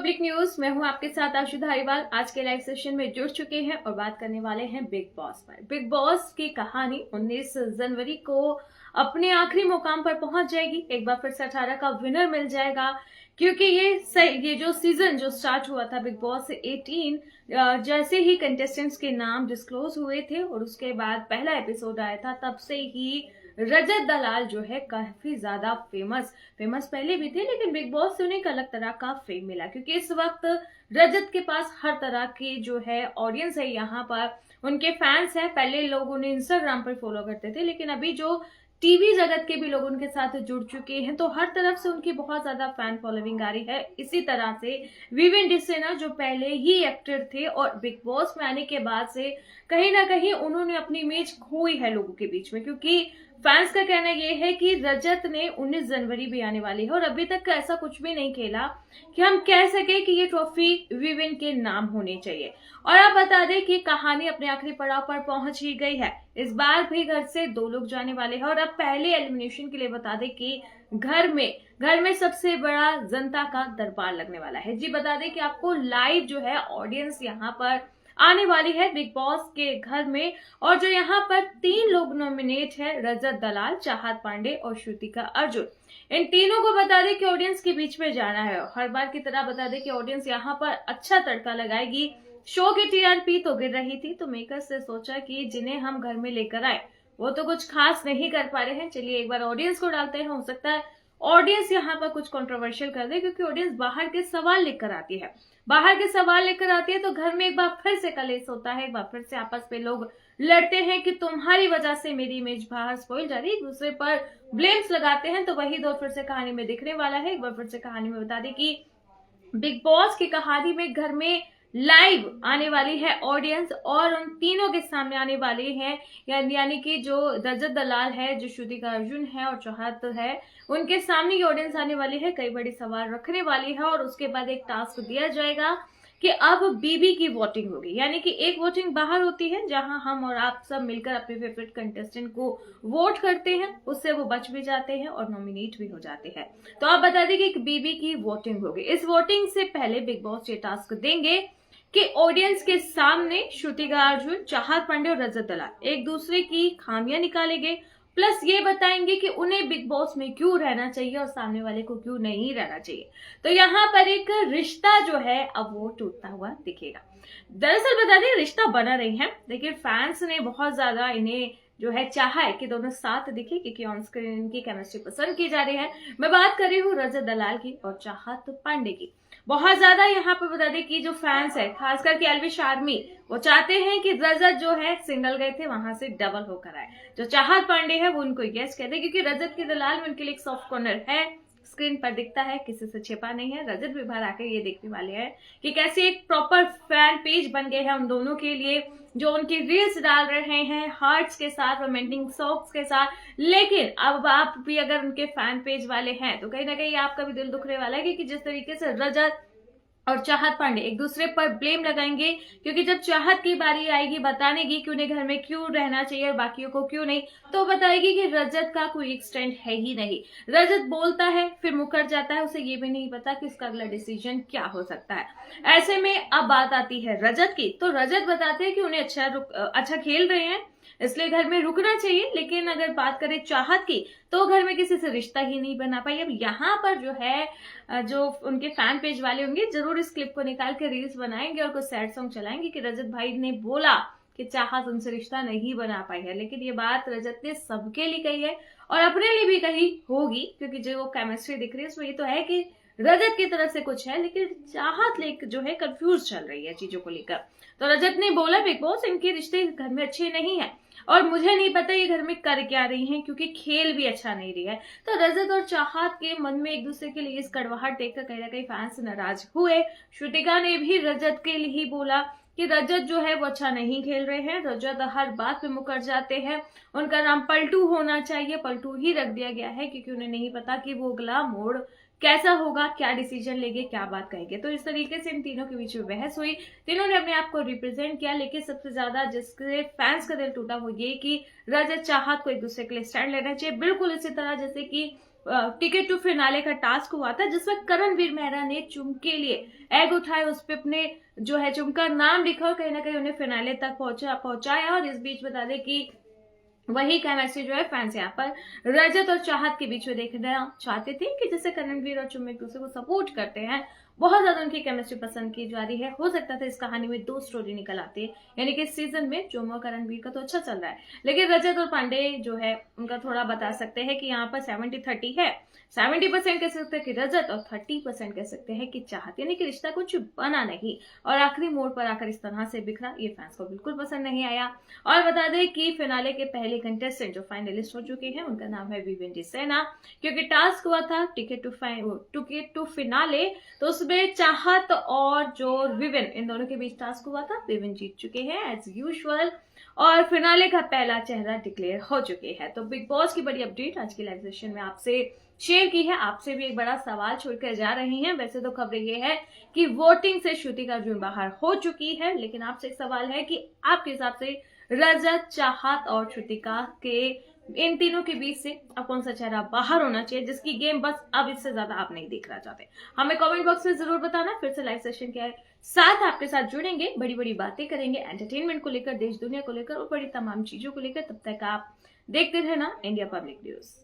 Public news. मैं हूं आपके साथ आशु धारीवाल। आज के लाइव सेशन में जुड़ चुके हैं और बात करने वाले हैं बिग बॉस पर। बिग बॉस की कहानी 19 जनवरी को अपने आखिरी मुकाम पर पहुंच जाएगी। एक बार फिर से 18 का विनर मिल जाएगा, क्योंकि ये जो सीजन जो स्टार्ट हुआ था बिग बॉस 18, जैसे ही कंटेस्टेंट्स के नाम डिस्क्लोज हुए थे और उसके बाद पहला एपिसोड आया था, तब से ही रजत दलाल जो है काफी ज्यादा फेमस पहले भी थे, लेकिन बिग बॉस से उन्हें एक अलग तरह का फेम मिला, क्योंकि इस वक्त रजत के पास हर तरह की जो है ऑडियंस है। यहाँ पर उनके फैंस हैं। पहले लोग उन्हें इंस्टाग्राम पर फॉलो करते थे, लेकिन अभी जो टीवी जगत के भी लोग उनके साथ जुड़ चुके हैं, तो हर तरफ से उनकी बहुत ज्यादा फैन फॉलोइंग आ रही है। इसी तरह से विवेन डिसेना जो पहले ही एक्टर थे और बिग बॉस में आने के बाद से कहीं ना कहीं उन्होंने अपनी इमेज खोई है लोगों के बीच में, क्योंकि फैंस का कहना यह है कि रजत ने 19 जनवरी भी आने वाली है और अभी तक ऐसा कुछ भी नहीं खेला कि हम कह सके कि ये ट्रॉफी विवेन के नाम होनी चाहिए। और आप बता दें कि कहानी अपने आखिरी पड़ाव पर पहुंच ही गई है। इस बार भी घर से 2 लोग जाने वाले हैं और अब पहले एलिमिनेशन के लिए बता दें कि घर में सबसे बड़ा जनता का दरबार लगने वाला है। जी बता दें कि आपको लाइव जो है ऑडियंस यहाँ पर आने वाली है बिग बॉस के घर में, और जो यहाँ पर 3 लोग नॉमिनेट है, रजत दलाल, चाहत पांडे और श्रुतिका अर्जुन। इन तीनों को बता दें कि ऑडियंस के बीच में जाना है। हर बार की तरह बता दें कि ऑडियंस यहाँ पर अच्छा तड़का लगाएगी। शो की टीआरपी तो गिर रही थी, तो मेकर्स ने सोचा कि जिन्हें हम घर में लेकर आए वो तो कुछ खास नहीं कर पा रहे हैं, चलिए एक बार ऑडियंस को डालते हैं। हो सकता है ऑडियंस यहाँ पर कुछ कंट्रोवर्शियल कर दे, क्योंकि ऑडियंस बाहर के सवाल लेकर आती है। तो घर में एक बार फिर से कलेश होता है, एक बार फिर से आपस में लोग लड़ते हैं कि तुम्हारी वजह से मेरी इमेज बाहर स्पॉइल जा रही है, एक दूसरे पर ब्लेम्स लगाते हैं। तो वही दौर फिर से कहानी में दिखने वाला है। एक बार फिर से कहानी में बता दें कि बिग बॉस की कहानी में घर में लाइव आने वाली है ऑडियंस, और उन तीनों के सामने आने वाले हैं, यानी कि जो रजत दलाल है, जो श्रुतिका अर्जुन है और चाहत है, उनके सामने ये ऑडियंस आने वाली है, कई बड़े सवाल रखने वाली है। और उसके बाद एक टास्क दिया जाएगा कि अब बीबी की वोटिंग होगी, यानी कि एक वोटिंग बाहर होती है जहां हम और आप सब मिलकर अपने फेवरेट कंटेस्टेंट को वोट करते हैं, उससे वो बच भी जाते हैं और नॉमिनेट भी हो जाते हैं। तो आप बता दें कि एक बीबी की वोटिंग होगी। इस वोटिंग से पहले बिग बॉस ये टास्क देंगे कि ऑडियंस के सामने श्रुतिका अर्जुन, चाहत पांडे और रजत दलाल एक दूसरे की खामियां निकालेंगे, प्लस ये बताएंगे कि उन्हें बिग बॉस में क्यों रहना चाहिए और सामने वाले को क्यों नहीं रहना चाहिए। तो यहाँ पर एक रिश्ता जो है अब वो टूटता हुआ दिखेगा। दरअसल बता दें रिश्ता बना रही है, लेकिन फैंस ने बहुत ज्यादा इन्हें जो है चाहा है कि दोनों साथ दिखे, क्योंकि ऑन स्क्रीन इनकी केमिस्ट्री पसंद की जा रही है। मैं बात कर रही हूँ रजत दलाल की और चाहत पांडे की। बहुत ज्यादा यहाँ पे बता दें कि जो फैंस है, खासकर कि एल्विश आर्मी, वो चाहते हैं कि रजत जो है सिंगल गए थे वहां से डबल होकर आए। जो चाहत पांडे है वो उनको यस कहते हैं, क्योंकि रजत की दलाल में उनके लिए एक सॉफ्ट कॉर्नर है, स्क्रीन पर दिखता है, किसी से छिपा नहीं है। रजत भी बाहर आकर ये देखने वाले हैं कि कैसे एक प्रॉपर फैन पेज बन गए हैं उन दोनों के लिए, जो उनकी रील्स डाल रहे हैं हार्ट्स के साथ, रोमांटिक सॉन्ग्स के साथ। लेकिन अब आप भी अगर उनके फैन पेज वाले हैं तो कहीं ना कहीं आपका भी दिल दुखने वाला है, क्योंकि जिस तरीके से रजत और चाहत पांडे एक दूसरे पर ब्लेम लगाएंगे, क्योंकि जब चाहत की बारी आएगी बताने की कि उन्हें घर में क्यों रहना चाहिए और बाकियों को क्यों नहीं, तो बताएगी कि रजत का कोई एक्सटेंट है ही नहीं। रजत बोलता है फिर मुकर जाता है, उसे ये भी नहीं पता कि इसका अगला डिसीजन क्या हो सकता है। ऐसे में अब बात आती है रजत की, तो रजत बताते हैं कि उन्हें अच्छा खेल रहे हैं, इसलिए घर में रुकना चाहिए। लेकिन अगर बात करें चाहत की, तो घर में किसी से रिश्ता ही नहीं बना पाई। अब यहाँ पर जो है जो उनके फैन पेज वाले होंगे जरूर इस क्लिप को निकाल के रील्स बनाएंगे और कुछ सैड सॉन्ग चलाएंगे कि रजत भाई ने बोला कि चाहत उनसे रिश्ता नहीं बना पाई है। लेकिन ये बात रजत ने सबके लिए कही है और अपने लिए भी कही होगी, क्योंकि जो केमिस्ट्री दिख रही है उसमें ये तो है कि रजत की तरफ से कुछ है, लेकिन चाहत जो है कंफ्यूज चल रही है चीजों को लेकर। तो रजत ने बोला बिग बॉस इनके रिश्ते घर में अच्छे नहीं है और मुझे नहीं पता ये घर में कर क्या रही हैं, क्योंकि खेल भी अच्छा नहीं रही है। तो रजत और चाहत के मन में एक दूसरे के लिए इस कड़वाहट देखकर कहीं ना कहीं फैंस नाराज हुए। श्रुतिका ने भी रजत के लिए ही बोला कि रजत जो है वो अच्छा नहीं खेल रहे हैं, रजत हर बात पे मुकर जाते हैं, उनका नाम पलटू होना चाहिए, पलटू ही रख दिया गया है, क्योंकि उन्हें नहीं पता कि वो अगला मोड़ कैसा होगा, क्या डिसीजन लेंगे, क्या बात कहेंगे। तो इस तरीके से इन तीनों के बीच में बहस हुई, तीनों ने अपने आप को रिप्रेजेंट किया। लेकिन सबसे ज्यादा जिसके फैंस का दिल टूटा वो ये कि रजत चाहत को एक दूसरे के लिए स्टैंड लेना चाहिए, बिल्कुल इसी तरह जैसे कि टिकट टू फिनाले का टास्क हुआ था, जिसमें करणवीर मेहरा ने चुम के लिए एग उठाए, उस पे अपने जो है चुम का नाम लिखा और कहीं ना कहीं उन्हें फिनाले तक पहुंचाया। और इस बीच बता दें कि वही केमिस्ट्री जो है फैंस यहाँ पर रजत और चाहत के बीच में देखना चाहते थे कि जैसे करणवीर और चुम एक दूसरे को सपोर्ट करते हैं, बहुत ज्यादा उनकी केमिस्ट्री पसंद की जा रही है। हो सकता था इस कहानी में 2 स्टोरी निकल आती है, यानी कि इस सीजन में चुम और करणवीर का तो अच्छा चल रहा है, लेकिन रजत और पांडे जो है उनका थोड़ा बता सकते हैं कि यहाँ पर 70-30 है। 70% कह सकते हैं कि रजत और 30% कह सकते हैं कि चाहत, यानी कि रिश्ता कुछ बना नहीं और आखिरी मोड़ पर आकर इस तरह से बिखरा, ये फैंस को बिल्कुल पसंद नहीं आया। और बता दें कि फिनाले के पहले कंटेस्टेंट जो फाइनलिस्ट हो चुके हैं उनका नाम है विवेंद्र सेना, क्योंकि टास्क हुआ था टिकट टू फिनाले, तो उसमें चाहत और जो विवेन इन दोनों के बीच टास्क हुआ था, विवेन जीत चुके हैं एज यूजुअल और फिनाले का पहला चेहरा डिक्लेयर हो चुके हैं। तो बिग बॉस की बड़ी अपडेट आज की लाइव सेशन में आपसे शेयर की है। आपसे भी एक बड़ा सवाल छोड़कर जा रही हैं। वैसे तो खबर ये है कि वोटिंग से श्रुतिका अर्जुन बाहर हो चुकी है, लेकिन आपसे एक सवाल है कि आपके हिसाब से रजत, चाहत और श्रुतिका के इन तीनों के बीच से अब कौन सा चेहरा बाहर होना चाहिए, जिसकी गेम बस अब इससे ज्यादा आप नहीं देखना चाहते। हमें कमेंट बॉक्स में जरूर बताना। फिर से लाइव सेशन के साथ आपके साथ जुड़ेंगे, बड़ी बड़ी बातें करेंगे एंटरटेनमेंट को लेकर, देश दुनिया को लेकर और बड़ी तमाम चीजों को लेकर। तब तक आप देखते रहना इंडिया पब्लिक न्यूज।